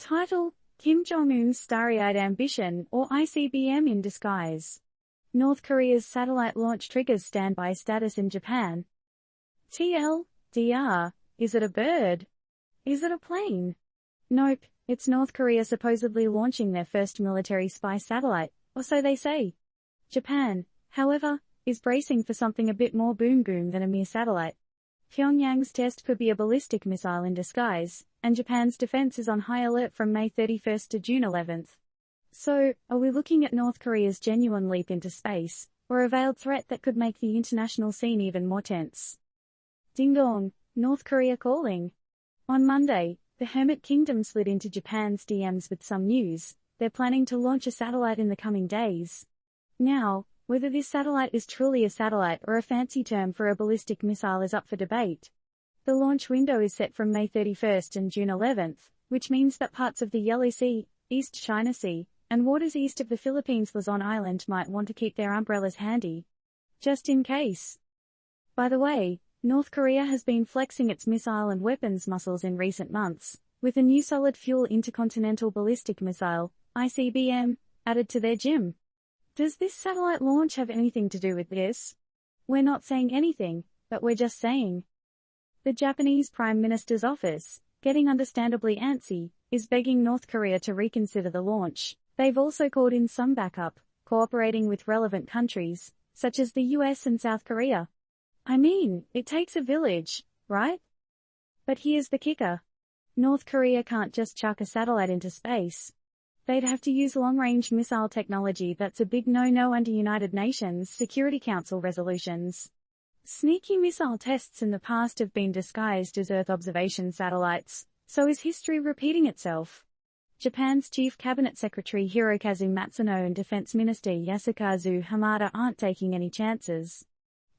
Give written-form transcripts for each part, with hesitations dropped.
Title: Kim Jong-un's Starry-eyed ambition, or ICBM in disguise. North Korea's satellite launch triggers standby status in Japan. TLDR, is it a bird? Is it a plane? Nope, it's North Korea supposedly launching their first military spy satellite, or so they say. Japan, however, is bracing for something a bit more boom-boom than a mere satellite. Pyongyang's test could be a ballistic missile in disguise, and Japan's defense is on high alert from May 31 to June 11. So, are we looking at North Korea's genuine leap into space, or a veiled threat that could make the international scene even more tense? Ding dong, North Korea calling. On Monday, the Hermit Kingdom slid into Japan's DMs with some news. They're planning to launch a satellite in the coming days. Now, whether this satellite is truly a satellite or a fancy term for a ballistic missile is up for debate. The launch window is set from May 31 and June 11, which means that parts of the Yellow Sea, East China Sea, and waters east of the Philippines' Luzon Island might want to keep their umbrellas handy. Just in case. By the way, North Korea has been flexing its missile and weapons muscles in recent months, with a new solid-fuel intercontinental ballistic missile, ICBM, added to their gym. Does this satellite launch have anything to do with this? We're not saying anything, but we're just saying. The Japanese Prime Minister's office, getting understandably antsy, is begging North Korea to reconsider the launch. They've also called in some backup, cooperating with relevant countries, such as the US and South Korea. I mean, it takes a village, right? But here's the kicker. North Korea can't just chuck a satellite into space. They'd have to use long-range missile technology that's a big no-no under United Nations Security Council resolutions. Sneaky missile tests in the past have been disguised as Earth observation satellites, so is history repeating itself? Japan's Chief Cabinet Secretary Hirokazu Matsuno and Defense Minister Yasukazu Hamada aren't taking any chances.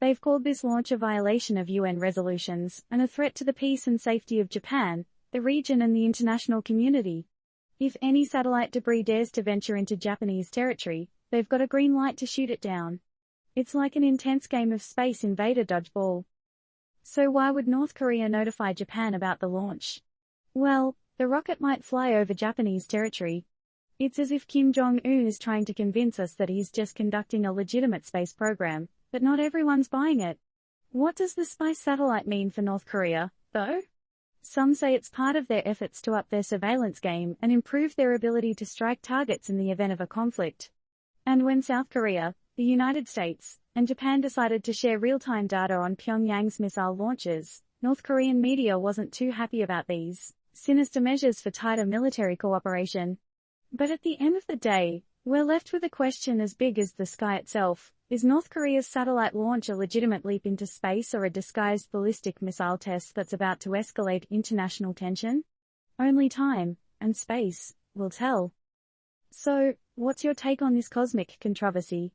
They've called this launch a violation of UN resolutions and a threat to the peace and safety of Japan, the region and the international community. If any satellite debris dares to venture into Japanese territory, they've got a green light to shoot it down. It's like an intense game of Space Invader dodgeball. So why would North Korea notify Japan about the launch? Well, the rocket might fly over Japanese territory. It's as if Kim Jong-un is trying to convince us that he's just conducting a legitimate space program, but not everyone's buying it. What does the spy satellite mean for North Korea, though? Some say it's part of their efforts to up their surveillance game and improve their ability to strike targets in the event of a conflict. And when South Korea, the United States, and Japan decided to share real-time data on Pyongyang's missile launches, North Korean media wasn't too happy about these sinister measures for tighter military cooperation. But at the end of the day, we're left with a question as big as the sky itself. Is North Korea's satellite launch a legitimate leap into space or a disguised ballistic missile test that's about to escalate international tension? Only time, and space, will tell. So, what's your take on this cosmic controversy?